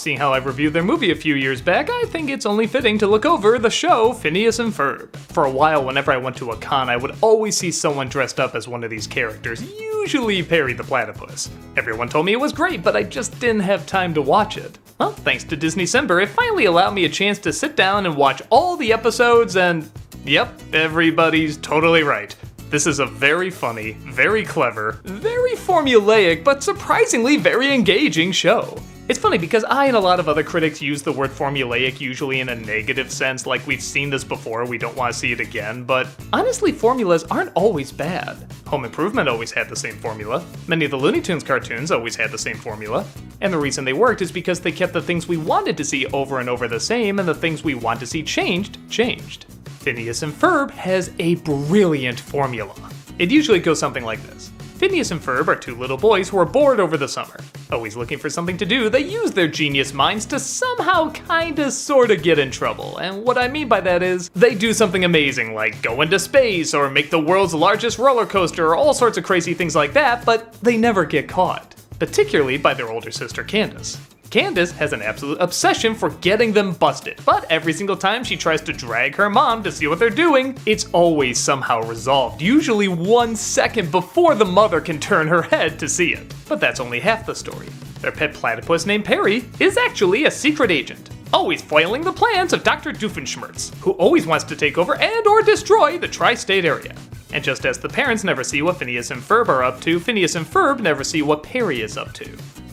seeing how I reviewed their movie a few years back, I think it's only fitting to look over the show Phineas and Ferb. For a while, whenever I went to a con, I would always see someone dressed up as one of these characters, usually Perry the Platypus. Everyone told me it was great, but I just didn't have time to watch it. Well, thanks to Disneycember, it finally allowed me a chance to sit down and watch all the episodes, and yep, everybody's totally right. This is a very funny, very clever, very formulaic, but surprisingly very engaging show. It's funny because I and a lot of other critics use the word formulaic usually in a negative sense, like we've seen this before, we don't want to see it again, but honestly formulas aren't always bad. Home Improvement always had the same formula, many of the Looney Tunes cartoons always had the same formula, and the reason they worked is because they kept the things we wanted to see over and over the same, and the things we want to see changed. Phineas and Ferb has a brilliant formula. It usually goes something like this. Phineas and Ferb are two little boys who are bored over the summer. Always looking for something to do, they use their genius minds to somehow sorta get in trouble. And what I mean by that is, they do something amazing like go into space or make the world's largest roller coaster or all sorts of crazy things like that, but they never get caught. Particularly by their older sister Candace. Candace has an absolute obsession for getting them busted, but every single time she tries to drag her mom to see what they're doing, it's always somehow resolved, usually 1 second before the mother can turn her head to see it. But that's only half the story. Their pet platypus named Perry is actually a secret agent, always foiling the plans of Dr. Doofenshmirtz, who always wants to take over and or destroy the tri-state area. And just as the parents never see what Phineas and Ferb are up to, Phineas and Ferb never see what Perry is up to.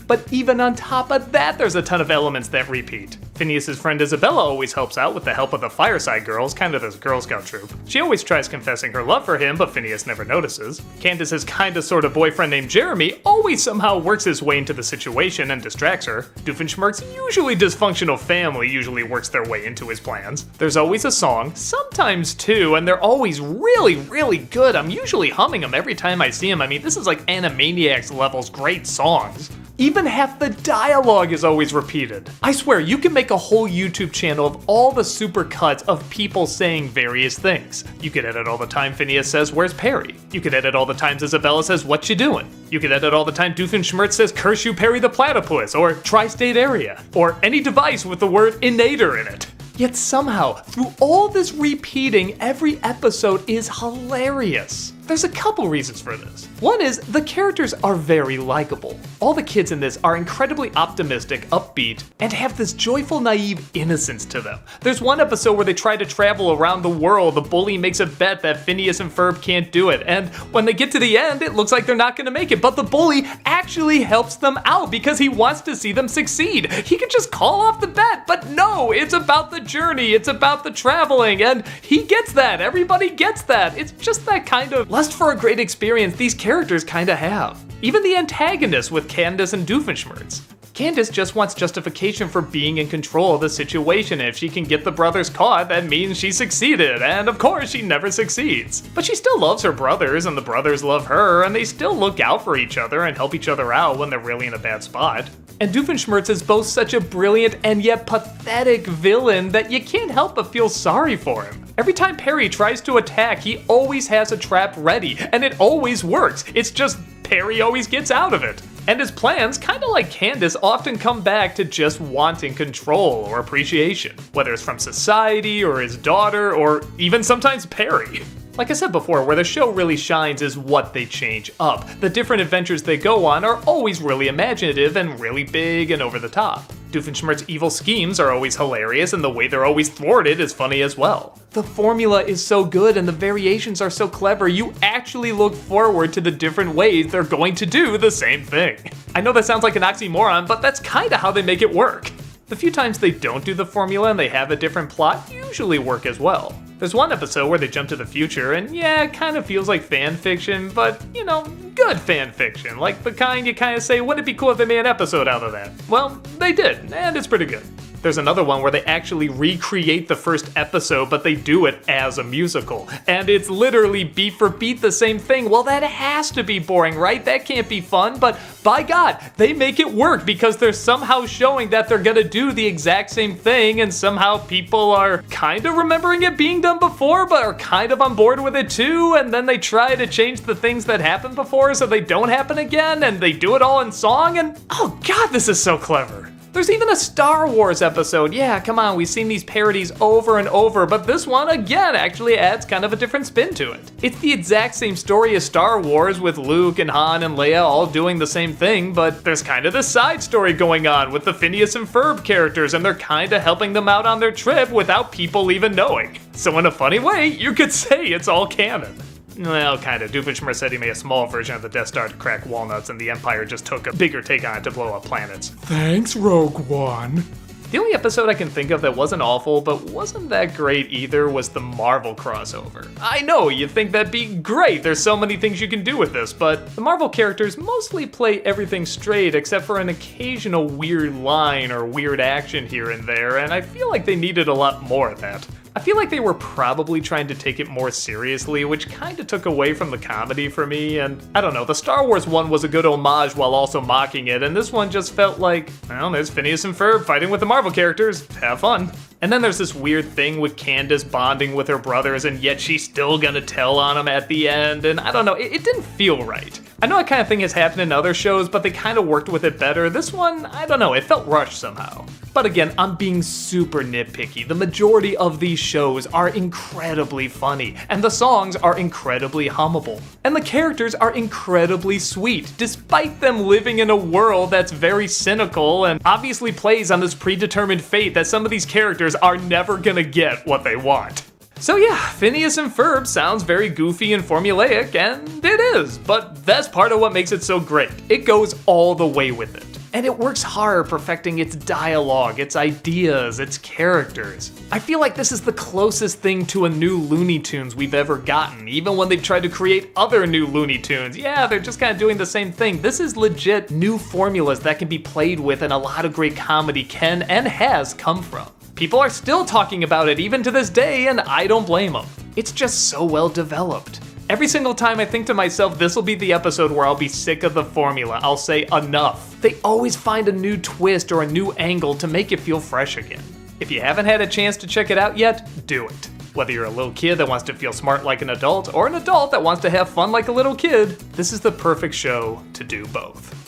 But even on top of that, there's a ton of elements that repeat. Phineas's friend Isabella always helps out with the help of the Fireside Girls, kind of this Girl Scout troop. She always tries confessing her love for him, but Phineas never notices. Candace's kinda sorta boyfriend named Jeremy always somehow works his way into the situation and distracts her. Doofenshmirtz's usually dysfunctional family usually works their way into his plans. There's always a song, sometimes two, and they're always really, really good. I'm usually humming them every time I see them. I mean, this is like Animaniacs levels great songs. Even half the dialogue is always repeated. I swear, you can make a whole YouTube channel of all the super cuts of people saying various things. You could edit all the time Phineas says, "Where's Perry?" You could edit all the times Isabella says, "What you doing?" You could edit all the time Doofenshmirtz says, "Curse you, Perry the Platypus," or "Tri-State Area," or any device with the word "inator" in it. Yet somehow, through all this repeating, every episode is hilarious. There's a couple reasons for this. One is, the characters are very likable. All the kids in this are incredibly optimistic, upbeat, and have this joyful, naive innocence to them. There's one episode where they try to travel around the world. The bully makes a bet that Phineas and Ferb can't do it, and when they get to the end, it looks like they're not gonna make it, but the bully actually helps them out because he wants to see them succeed. He could just call off the bet, but no, it's about the journey, it's about the traveling, and he gets that, everybody gets that. It's just that kind of lust for a great experience these characters kinda have. Even the antagonists with Candace and Doofenshmirtz. Candace just wants justification for being in control of the situation. If she can get the brothers caught, that means she succeeded, and of course she never succeeds. But she still loves her brothers, and the brothers love her, and they still look out for each other and help each other out when they're really in a bad spot. And Doofenshmirtz is both such a brilliant and yet pathetic villain that you can't help but feel sorry for him. Every time Perry tries to attack, he always has a trap ready, and it always works. It's just Perry always gets out of it. And his plans, kinda like Candace, often come back to just wanting control or appreciation, whether it's from society or his daughter or even sometimes Perry. Like I said before, where the show really shines is what they change up. The different adventures they go on are always really imaginative and really big and over the top. Doofenshmirtz's evil schemes are always hilarious, and the way they're always thwarted is funny as well. The formula is so good and the variations are so clever, you actually look forward to the different ways they're going to do the same thing. I know that sounds like an oxymoron, but that's kinda how they make it work. The few times they don't do the formula and they have a different plot usually work as well. There's one episode where they jump to the future, and yeah, it kind of feels like fan fiction, but, you know, good fan fiction. Like the kind you kind of say, wouldn't it be cool if they made an episode out of that? Well, they did, and it's pretty good. There's another one where they actually recreate the first episode, but they do it as a musical. And it's literally beat for beat the same thing. Well, that has to be boring, right? That can't be fun, but by God, they make it work because they're somehow showing that they're gonna do the exact same thing, and somehow people are kind of remembering it being done before, but are kind of on board with it too, and then they try to change the things that happened before so they don't happen again, and they do it all in song, and oh God, this is so clever. There's even a Star Wars episode. Yeah, come on, we've seen these parodies over and over, but this one, again, actually adds kind of a different spin to it. It's the exact same story as Star Wars, with Luke and Han and Leia all doing the same thing, but there's kind of this side story going on with the Phineas and Ferb characters, and they're kind of helping them out on their trip without people even knowing. So in a funny way, you could say it's all canon. Well, kinda. Doofenshmirtz made a small version of the Death Star to crack walnuts, and the Empire just took a bigger take on it to blow up planets. Thanks, Rogue One. The only episode I can think of that wasn't awful, but wasn't that great either, was the Marvel crossover. I know, you'd think that'd be great, there's so many things you can do with this, but the Marvel characters mostly play everything straight except for an occasional weird line or weird action here and there, and I feel like they needed a lot more of that. I feel like they were probably trying to take it more seriously, which kinda took away from the comedy for me, and I don't know, the Star Wars one was a good homage while also mocking it, and this one just felt like, well, there's Phineas and Ferb fighting with the Marvel characters, have fun. And then there's this weird thing with Candace bonding with her brothers, and yet she's still gonna tell on them at the end, and I don't know, it didn't feel right. I know that kind of thing has happened in other shows, but they kind of worked with it better. This one, I don't know, it felt rushed somehow. But again, I'm being super nitpicky. The majority of these shows are incredibly funny, and the songs are incredibly hummable, and the characters are incredibly sweet, despite them living in a world that's very cynical and obviously plays on this predetermined fate that some of these characters are never gonna get what they want. So yeah, Phineas and Ferb sounds very goofy and formulaic, and it is, but that's part of what makes it so great. It goes all the way with it. And it works hard perfecting its dialogue, its ideas, its characters. I feel like this is the closest thing to a new Looney Tunes we've ever gotten, even when they've tried to create other new Looney Tunes. Yeah, they're just kind of doing the same thing. This is legit new formulas that can be played with, and a lot of great comedy can and has come from. People are still talking about it even to this day, and I don't blame them. It's just so well developed. Every single time I think to myself, this will be the episode where I'll be sick of the formula, I'll say enough. They always find a new twist or a new angle to make it feel fresh again. If you haven't had a chance to check it out yet, do it. Whether you're a little kid that wants to feel smart like an adult, or an adult that wants to have fun like a little kid, this is the perfect show to do both.